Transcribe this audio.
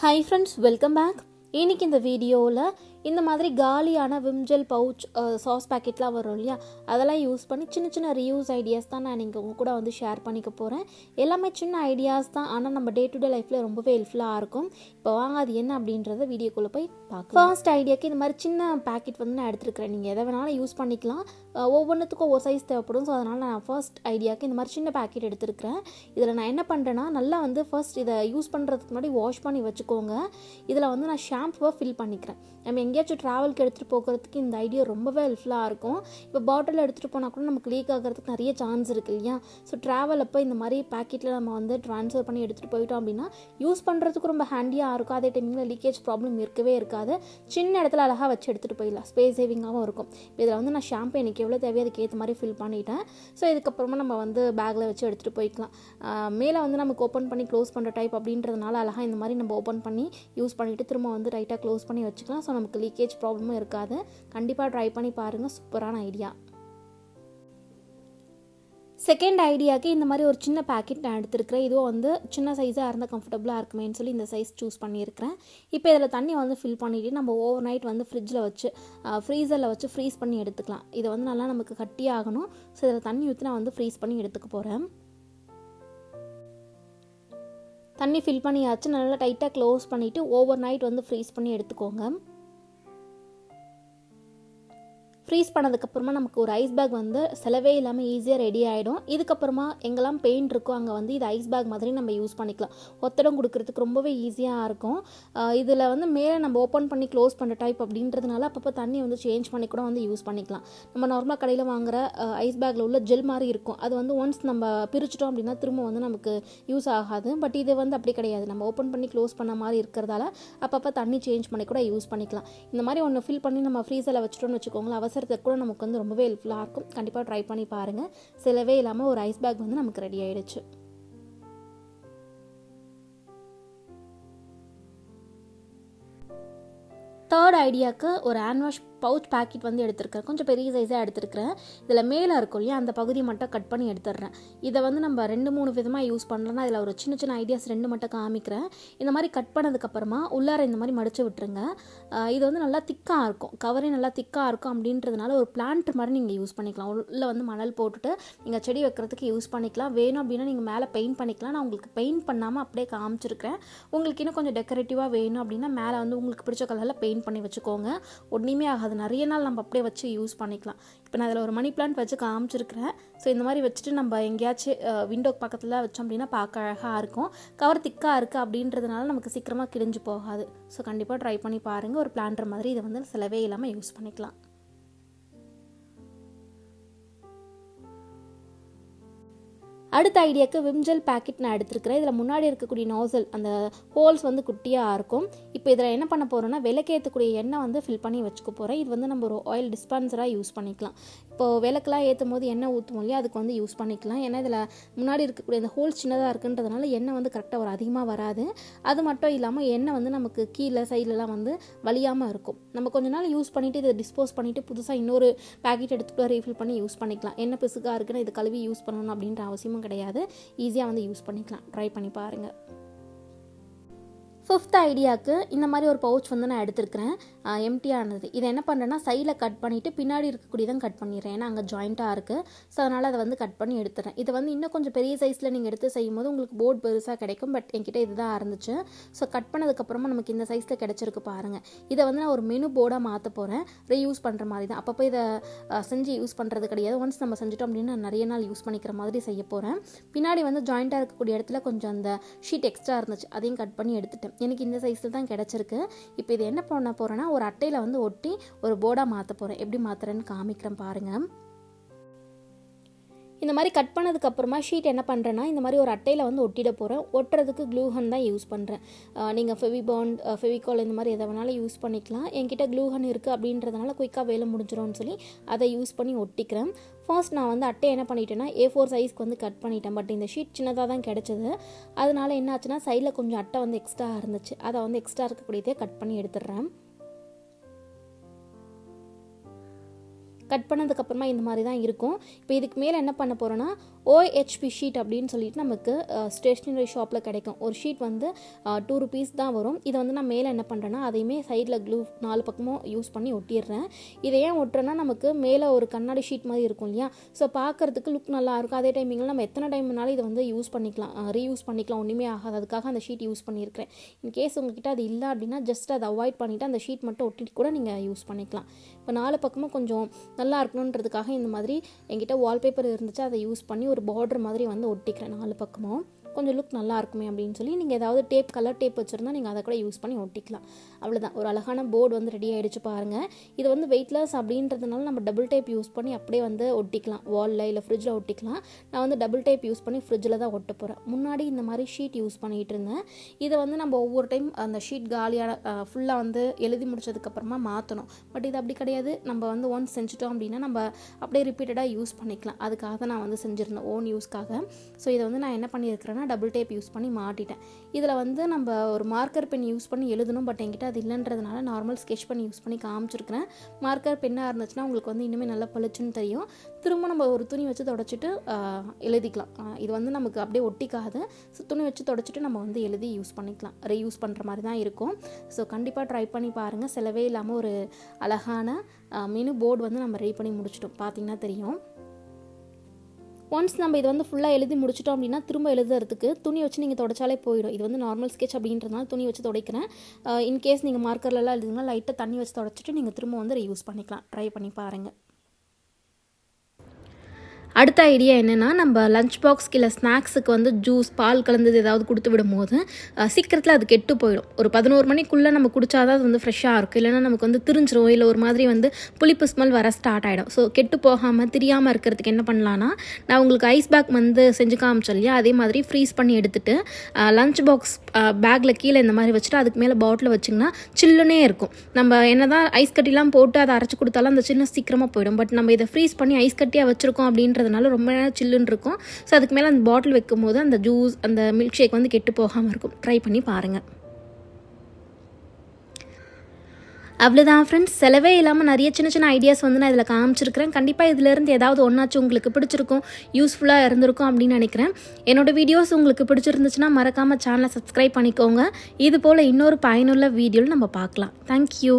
Hi friends, welcome back. இன்னைக்கு இந்த வீடியோவில் இந்த மாதிரி காலியான விம்ஜெல் பவுச் சாஸ் பேக்கெட்லாம் வரும் இல்லையா, அதெல்லாம் யூஸ் பண்ணி சின்ன சின்ன ரீயூஸ் ஐடியாஸ் தான் நான் நீங்கள் உங்கள் கூட வந்து ஷேர் பண்ணிக்க போகிறேன். எல்லாமே சின்ன ஐடியாஸ் தான், ஆனால் நம்ம டே டு டே லைஃப்பில் ரொம்பவே ஹெல்ப்ஃபுல்லாக இருக்கும். இப்போ வாங்க அது என்ன அப்படின்றத வீடியோக்குள்ளே போய் பார்க்கலாம். ஃபர்ஸ்ட் ஐடியாக்கு இந்த மாதிரி சின்ன பேக்கெட் வந்து நான் எடுத்துருக்கிறேன். நீங்கள் எதை வேணாலும் யூஸ் பண்ணிக்கலாம். ஒவ்வொன்றுத்துக்கும் ஒரு சைஸ் தேவைப்படும். ஸோ அதனால் நான் ஃபர்ஸ்ட் ஐடியாவுக்கு இந்த மாதிரி சின்ன பேக்கெட் எடுத்துருக்கிறேன். இதில் நான் என்ன பண்ணுறேன்னா, நல்லா வந்து ஃபர்ஸ்ட் இதை யூஸ் பண்ணுறதுக்கு முன்னாடி வாஷ் பண்ணி வச்சுக்கோங்க. இதில் வந்து நான் ஷாம்புவை ஃபில் பண்ணிக்கிறேன். நம்ம எங்கேயாச்சும் ட்ராவலுக்கு எடுத்துகிட்டு போகிறதுக்கு இந்த ஐடியா ரொம்பவே ஹெல்ப்ஃபுல்லாக இருக்கும். இப்போ பாட்டில் எடுத்துகிட்டு போனால் கூட நமக்கு லீக் ஆகிறதுக்கு நிறைய சான்ஸ் இருக்குது இல்லையா. ஸோ ட்ராவல் அப்போ இந்த மாதிரி பேக்கெட்டில் நம்ம வந்து ட்ரான்ஸ்ஃபர் பண்ணி எடுத்துகிட்டு போயிட்டோம் அப்படின்னா யூஸ் பண்ணுறதுக்கு ரொம்ப ஹேண்டியாக இருக்கும். அதே டைமிங்கில் லீக்கேஜ் ப்ராப்ளம் இருக்கவே இருக்காது. சின்ன இடத்துல அழகாக வச்சு எடுத்துகிட்டு போயிடலாம். ஸ்பேஸ் சேவிங்காகவும் இருக்கும். இதில் வந்து நான் ஷாம்பு எனக்கு எவ்வளோ தேவையோ அதுக்கு ஏற்ற மாதிரி ஃபில் பண்ணிட்டேன். ஸோ இதுக்கப்புறமா நம்ம வந்து பேக்கில் வச்சு எடுத்துகிட்டு போய்க்கலாம். மேலே வந்து நமக்கு ஓப்பன் பண்ணி க்ளோஸ் பண்ணுற டைப் அப்படின்றதுனால அழகாக இந்த மாதிரி நம்ம ஓப்பன் பண்ணி யூஸ் பண்ணிவிட்டு திரும்ப வந்து ரைட்டாக க்ளோஸ் பண்ணி வச்சுக்கலாம். ஸோ நமக்கு லீக்கேஜ் ப்ராப்ளமும் இருக்காது. கண்டிப்பாக ட்ரை பண்ணி பாருங்கள். சூப்பரான ஐடியா. செகண்ட் ஐடியாவுக்கு இந்த மாதிரி ஒரு சின்ன பேக்கெட் நான் எடுத்துருக்கிறேன். இதுவும் வந்து சின்ன சைஸாக இருந்தால் கம்ஃபர்டபுளாக இருக்குமேன்னு சொல்லி இந்த சைஸ் சூஸ் பண்ணியிருக்கிறேன். இப்போ இதில் தண்ணி வந்து ஃபில் பண்ணிவிட்டு நம்ம ஓவர் நைட் வந்து ஃப்ரிட்ஜில் வச்சு ஃப்ரீசரில் வச்சு ஃப்ரீஸ் பண்ணி எடுத்துக்கலாம். இதை வந்து நல்லா நமக்கு கட்டியாகணும். ஸோ இதில் தண்ணி ஊற்றி நான் வந்து ஃப்ரீஸ் பண்ணி எடுத்துக்க போகிறேன். தண்ணி ஃபில் பண்ணியாச்சு. நல்லா டைட்டாக க்ளோஸ் பண்ணிவிட்டு ஓவர் நைட் வந்து ஃப்ரீஸ் பண்ணி எடுத்துக்கோங்க. ஃப்ரீஸ் பண்ணதுக்கப்புறமா நமக்கு ஒரு ஐஸ் பேக் வந்து செலவே இல்லாமல் ஈஸியாக ரெடி ஆகிடும். இதுக்கப்புறமா எங்கெல்லாம் பெயிண்ட் இருக்கோ அங்கே வந்து இது ஐஸ் பேக் மாதிரி நம்ம யூஸ் பண்ணிக்கலாம். ஒத்தடம் கொடுக்கறதுக்கு ரொம்பவே ஈஸியாக இருக்கும். இதில் வந்து மேலே நம்ம ஓப்பன் பண்ணி க்ளோஸ் பண்ணுற டைப் அப்படின்றதுனால அப்பப்போ தண்ணி வந்து சேஞ்ச் பண்ணி கூட வந்து யூஸ் பண்ணிக்கலாம். நம்ம நார்மலாக கடையில் வாங்குகிற ஐஸ் பேக்கில் உள்ள ஜெல் மாதிரி இருக்கும். அது வந்து ஒன்ஸ் நம்ம பிரிச்சிட்டோம் அப்படின்னா திரும்ப வந்து நமக்கு யூஸ் ஆகாது. பட் இது வந்து அப்படி கிடையாது. நம்ம ஓப்பன் பண்ணி க்ளோஸ் பண்ண மாதிரி இருக்கிறதால அப்பப்போ தண்ணி சேஞ்ச் பண்ணி கூட யூஸ் பண்ணிக்கலாம். இந்த மாதிரி ஒன்று ஃபில் பண்ணி நம்ம ஃப்ரீசரில் வச்சுட்டோம்னு வச்சுக்கோங்களேன், அவசரத்துக்கு கூட நமக்கு வந்து ரொம்பவே ஹெல்ப்ஃபுல்லாக இருக்கும். கண்டிப்பாக ட்ரை பண்ணி பாருங்கள். செலவே இல்லாமல் ஒரு ஐஸ் பேக் வந்து நமக்கு ரெடி ஆயிடுச்சு. தேர்ட் ஐடியாவுக்கு ஒரு ஹேண்ட் வாஷ் பவுச் பேக்கெட் வந்து எடுத்துருக்கேன். கொஞ்சம் பெரிய சைஸாக எடுத்துருக்கிறேன். இதில் மேலே இருக்கும் இல்லையா, அந்த பகுதி மட்டும் கட் பண்ணி எடுத்துடுறேன். இதை வந்து நம்ம 2-3 விதமாக யூஸ் பண்ணலாம். இதில் ஒரு சின்ன சின்ன ஐடியாஸ் 2 மட்டும் காமிக்கிறேன். இந்த மாதிரி கட் பண்ணதுக்கப்புறமா உள்ளார இந்த மாதிரி மடித்து விட்டுருங்க. இது வந்து நல்லா திக்காக இருக்கும். கவரே நல்லா திக்காக இருக்கும். அப்படின்றதுனால ஒரு பிளான்ட் மாதிரி நீங்கள் யூஸ் பண்ணிக்கலாம். உள்ளே வந்து மணல் போட்டுட்டு நீங்கள் செடி வைக்கிறதுக்கு யூஸ் பண்ணிக்கலாம். வேணும் அப்படின்னா நீங்கள் மேலே பெயிண்ட் பண்ணிக்கலாம். நான் உங்களுக்கு பெயிண்ட் பண்ணாமல் அப்படியே காமிச்சிருக்கேன். உங்களுக்கு இன்னும் கொஞ்சம் டெக்கரேட்டிவாக வேணும் அப்படின்னா மேலே வந்து உங்களுக்கு பிடிச்ச கலரில் பெயிண்ட் பண்ணி வச்சுக்கோங்க. ஒன்றுமே ஆகாது. நிறைய நாள் நம்ம அப்படியே வச்சு யூஸ் பண்ணிக்கலாம். இப்போ நான் அதில் ஒரு மணி பிளான்ட் வச்சு காமிச்சிருக்கிறேன். ஸோ இந்த மாதிரி வச்சுட்டு நம்ம எங்கேயாச்சும் விண்டோக்கு பக்கத்தில் வச்சோம் அப்படின்னா பார்க்க அழகாக இருக்கும். கவர் திக்காக இருக்குது அப்படின்றதுனால நமக்கு சீக்கிரமாக கிழிஞ்சு போகாது. ஸோ கண்டிப்பாக ட்ரை பண்ணி பாருங்கள். ஒரு பிளான்டர் மாதிரி இதை வந்து செலவே இல்லாமல் யூஸ் பண்ணிக்கலாம். அடுத்த ஐடியாவுக்கு விம்ஜெல் பேக்கெட் நான் எடுத்துருக்கிறேன். இதில் முன்னாடி இருக்கக்கூடிய நாசல் அந்த ஹோல்ஸ் வந்து குட்டியாக இருக்கும். இப்போ இதில் என்ன பண்ண போகிறோன்னா, விளக்கேற்றக்கூடிய எண்ணெய் வந்து ஃபில் பண்ணி வச்சுக்க போகிறேன். இது வந்து நம்ம ஒரு ஆயில் டிஸ்பென்சராக யூஸ் பண்ணிக்கலாம். இப்போது விளக்கெலாம் ஏற்றும் போது எண்ணெய் ஊற்றுவோம் இல்லையா, அதுக்கு வந்து யூஸ் பண்ணிக்கலாம். ஏன்னா இதில் முன்னாடி இருக்கக்கூடிய அந்த ஹோல்ஸ் சின்னதாக இருக்குன்றதுனால எண்ணெய் வந்து கரெக்டாக ஒரு அதிகமாக வராது. அது மட்டும் இல்லாமல் எண்ணெய் வந்து நமக்கு கீழே சைட்லலாம் வந்து வலியாமல் இருக்கும். நம்ம கொஞ்ச நாள் யூஸ் பண்ணிவிட்டு இதை டிஸ்போஸ் பண்ணிவிட்டு புதுசாக இன்னொரு பேக்கெட் எடுத்துகிட்டு ரீஃபில் பண்ணி யூஸ் பண்ணிக்கலாம். எண்ணெய் பிசுக்காக இருக்குன்னா இது கழுவி யூஸ் பண்ணணும் அப்படின்ற அவசியமும் கிடையாது. ஈஸியாக வந்து யூஸ் பண்ணிக்கலாம். ட்ரை பண்ணி பாருங்கள். ஃபிஃப்த் ஐடியாவுக்கு இந்த மாதிரி ஒரு பவுச் வந்து நான் எடுத்துருக்கிறேன். எம்டியானது. இதை என்ன பண்ணுறேன்னா, சைடில் கட் பண்ணிவிட்டு பின்னாடி இருக்கக்கூடியதான் கட் பண்ணிடுறேன். ஏன்னா அங்கே ஜாயிண்ட்டாக இருக்குது. ஸோ அதனால் அதை வந்து கட் பண்ணி எடுத்துறேன். இதை வந்து இன்னும் கொஞ்சம் பெரிய சைஸில் நீங்கள் எடுத்து செய்யும் போது உங்களுக்கு போர்டு பெருசாக கிடைக்கும். பட் என்கிட்ட இதுதான் இருந்துச்சு. ஸோ கட் பண்ணதுக்கப்புறமா நமக்கு இந்த சைஸில் கிடச்சிருக்கு பாருங்கள். இதை வந்து நான் ஒரு மெனு போர்டாக மாற்ற போகிறேன். ரீயூஸ் பண்ணுற மாதிரி தான். அப்பப்போ இதை செஞ்சு யூஸ் பண்ணுறது கிடையாது. ஒன்ஸ் நம்ம செஞ்சிட்டோம் அப்படின்னா நிறைய நாள் யூஸ் பண்ணிக்கிற மாதிரி செய்ய போகிறேன். பின்னாடி வந்து ஜாயிண்ட்டாக இருக்கக்கூடிய இடத்துல கொஞ்சம் அந்த ஷீட் எக்ஸ்ட்ரா இருந்துச்சு. அதையும் கட் பண்ணி எடுத்துட்டேன். எனக்கு இந்த சைஸில் தான் கிடச்சிருக்கு. இப்போ இது என்ன பண்ண போகிறேன்னா, ஒரு அட்டையில் வந்து ஒட்டி ஒரு போர்டாக மாற்ற போகிறேன். எப்படி மாற்றுறேன்னு காமிக்கிறேன் பாருங்கள். இந்த மாதிரி கட் பண்ணதுக்கப்புறமா ஷீட் என்ன பண்ணுறேன்னா, இந்த மாதிரி ஒரு அட்டையில் வந்து ஒட்டிட போகிறேன். ஒட்டுறதுக்கு க்ளூஹன் தான் யூஸ் பண்ணுறேன். நீங்கள் ஃபெவிபாண்ட், ஃபெவிகால் இந்த மாதிரி எதை வேணாலும் யூஸ் பண்ணிக்கலாம். என்கிட்ட க்ளூஹன் இருக்குது அப்படின்றதுனால குயிக்காக வேலை முடிஞ்சிடும்னு சொல்லி அதை யூஸ் பண்ணி ஒட்டிக்கிறேன். ஃபர்ஸ்ட் நான் வந்து அட்டை என்ன பண்ணிட்டேன்னா, A4 சைஸ்க்கு வந்து கட் பண்ணிட்டேன். பட் இந்த ஷீட் சின்னதாக தான் கிடச்சிது. அதனால என்ன ஆச்சுன்னா, சைடில் கொஞ்சம் அட்டை வந்து எக்ஸ்ட்ரா இருந்துச்சு. அதை வந்து எக்ஸ்ட்ரா இருக்கக்கூடியதே கட் பண்ணி எடுத்துடுறேன். கட் பண்ணதுக்கப்புறமா இந்த மாதிரி தான் இருக்கும். இப்போ இதுக்கு மேலே என்ன பண்ண போகிறேன்னா, OHP ஷீட் அப்படின்னு சொல்லிட்டு நமக்கு ஸ்டேஷ்னரி ஷாப்பில் கிடைக்கும். ஒரு ஷீட் வந்து 2 rupees தான் வரும். இதை வந்து நான் மேலே என்ன பண்ணுறேன்னா அதையுமே சைடில் க்ளூ 4 பக்கமும் யூஸ் பண்ணி ஒட்டிடுறேன். இதை ஏன் ஒட்டுறேன்னா நமக்கு மேலே ஒரு கண்ணாடி ஷீட் மாதிரி இருக்கும் இல்லையா, ஸோ பார்க்குறதுக்கு லுக் நல்லாயிருக்கும். அதே டைமிங்கில் நம்ம எத்தனை டைம்னாலும் இதை வந்து யூஸ் பண்ணிக்கலாம், ரீயூஸ் பண்ணிக்கலாம், ஒன்றுமே ஆகாது. அதுக்காக அந்த ஷீட் யூஸ் பண்ணியிருக்கிறேன். இன்கேஸ் உங்ககிட்ட அது இல்லை அப்படின்னா ஜஸ்ட் அதை அவாய்ட் பண்ணிவிட்டு அந்த ஷீட் மட்டும் ஒட்டிட்டு கூட நீங்கள் யூஸ் பண்ணிக்கலாம். இப்போ 4 பக்கமும் கொஞ்சம் நல்லா இருக்கணுன்றதுக்காக இந்த மாதிரி என்கிட்ட வால்பேப்பர் இருந்துச்சு, அதை யூஸ் பண்ணி ஒரு பார்டர் மாதிரி வந்து ஒட்டிக்கிறேன் 4 பக்கமும். கொஞ்சம் லுக் நல்லா இருக்குமே அப்படின்னு சொல்லி நீங்கள் ஏதாவது டேப், கலர் டேப் வச்சுருந்தா நீங்கள் அதை கூட யூஸ் பண்ணி ஒட்டிக்கலாம். அவ்வளோதான், ஒரு அழகான போர்டு வந்து ரெடி ஆகிடுச்சு பாருங்கள். இது வந்து வெயிட்லெஸ் அப்படின்றதுனால நம்ம டபுள் டேப் யூஸ் பண்ணி அப்படியே வந்து ஒட்டிக்கலாம், வாலில் இல்லை ஃப்ரிட்ஜில் ஒட்டிக்கலாம். நான் வந்து டபுள் டேப் யூஸ் பண்ணி ஃப்ரிட்ஜில் தான் ஒட்ட போகிறேன். முன்னாடி இந்த மாதிரி ஷீட் யூஸ் பண்ணிகிட்டு இருந்தேன். இதை வந்து நம்ம ஒவ்வொரு டைம் அந்த ஷீட் காலியான ஃபுல்லாக வந்து எழுதி முடிச்சதுக்கப்புறமா மாற்றணும். பட் இது அப்படி கிடையாது, நம்ம வந்து ஒன்ஸ் செஞ்சுட்டோம் அப்படின்னா நம்ம அப்படியே ரிப்பீட்டடாக யூஸ் பண்ணிக்கலாம். அதுக்காக நான் வந்து செஞ்சுருந்தேன், ஓன் யூஸ்க்காக. ஸோ இதை வந்து நான் என்ன பண்ணியிருக்கிறேன்னா டபுள் டேப் யூஸ் பண்ணி மாட்டிட்டேன். இதில் வந்து நம்ம ஒரு மார்க்கர் பென் யூஸ் பண்ணி எழுதணும், பட் என்கிட்ட அது இல்லைன்றதுனால நார்மல் ஸ்கெட்ச் பண்ணி யூஸ் பண்ணி காமிச்சிருக்கிறேன். மார்க்கர் பென்னாக இருந்துச்சுன்னா உங்களுக்கு வந்து இன்னுமே நல்லா பளிச்சுன்னு தெரியும். திரும்ப நம்ம ஒரு துணி வச்சு தொடச்சிட்டு எழுதிக்கலாம். இது வந்து நமக்கு அப்படியே ஒட்டிக்காது. ஸோ துணி வச்சு தொடச்சிட்டு நம்ம வந்து எழுதி யூஸ் பண்ணிக்கலாம், ரீயூஸ் பண்ணுற மாதிரி தான் இருக்கும். ஸோ கண்டிப்பாக ட்ரை பண்ணி பாருங்கள். செலவே இல்லாமல் ஒரு அழகான மெனு போர்டு வந்து நம்ம ரெடி பண்ணி முடிச்சிட்டோம், பார்த்தீங்கன்னா தெரியும். ஒன்ஸ் நம்ம இது வந்து ஃபுல்லாக எழுதி முடிச்சிட்டோம் அப்படின்னா திரும்ப எழுதுறதுக்கு துணி வச்சு நீங்கள் தொடச்சாலே போயிடும். இது வந்து நார்மல் ஸ்கெட்ச் அப்படின்றதுனால துணி வச்சு துடைக்கிறேன். இன்கேஸ் நீங்கள் மார்க்கர்லலாம் எழுதுங்கன்னா லைட்டாக தண்ணி வச்சு தொடச்சிட்டு நீங்கள் திரும்ப வந்து யூஸ் பண்ணிக்கலாம். ட்ரை பண்ணி பாருங்கள். அடுத்த ஐடியா என்னென்னா, நம்ம லஞ்ச் பாக்ஸ்க்கு இல்லை ஸ்நாக்ஸுக்கு வந்து ஜூஸ், பால் கலந்தது ஏதாவது கொடுத்து விடும்போது சீக்கிரத்தில் அது கெட்டு போயிடும். ஒரு 11 மணிக்குள்ளே நம்ம குடித்தாதான் அது வந்து ஃப்ரெஷ்ஷாக இருக்கும். இல்லைனா நமக்கு வந்து திரிஞ்சிரும், இல்லை ஒரு மாதிரி வந்து புளிப்பு ஸ்மெல் வர ஸ்டார்ட் ஆகிடும். ஸோ கெட்டு போகாமல் தெரியாமல் இருக்கிறதுக்கு என்ன பண்ணலான்னா, நான் உங்களுக்கு ஐஸ் பேக் வந்து செஞ்சு காமிச்சேன் இல்லையா, அதே மாதிரி ஃப்ரீஸ் பண்ணி எடுத்துகிட்டு லஞ்ச் பாக்ஸ் பேக்கில் கீழே இந்த மாதிரி வச்சுட்டு அதுக்கு மேலே பாட்டில் வச்சிங்கன்னா சில்லுனே இருக்கும். நம்ம என்ன தான் ஐஸ் கட்டிலாம் போட்டு அதை அரைச்சி கொடுத்தாலும் அந்த சின்ன சீக்கிரமாக போயிடும். பட் நம்ம இதை ஃப்ரீஸ் பண்ணி ஐஸ் கட்டியாக வச்சுருக்கோம் அப்படின்றது ரொம்ப நேரம் சில்லுன்னு இருக்கும். ஸோ அதுக்கு மேலே அந்த பாட்டில் வைக்கும் போது அந்த ஜூஸ், அந்த மில்க் ஷேக் வந்து கெட்டு போகாமல் இருக்கும். ட்ரை பண்ணி பாருங்கள். அவ்வளோதான் ஃப்ரெண்ட்ஸ், செலவே இல்லாமல் நிறைய சின்ன சின்ன ஐடியாஸ் வந்து நான் இதில் காமிச்சிருக்கிறேன். கண்டிப்பாக இதிலேருந்து ஏதாவது ஒன்றாச்சும் உங்களுக்கு பிடிச்சிருக்கும், யூஸ்ஃபுல்லாக இருந்திருக்கும் அப்படின்னு நினைக்கிறேன். என்னோட வீடியோஸ் உங்களுக்கு பிடிச்சிருந்துச்சுன்னா மறக்காமல் சேனலை சப்ஸ்கிரைப் பண்ணிக்கோங்க. இது போல் இன்னொரு பயனுள்ள வீடியோவில் நம்ம பார்க்கலாம். தேங்க்யூ.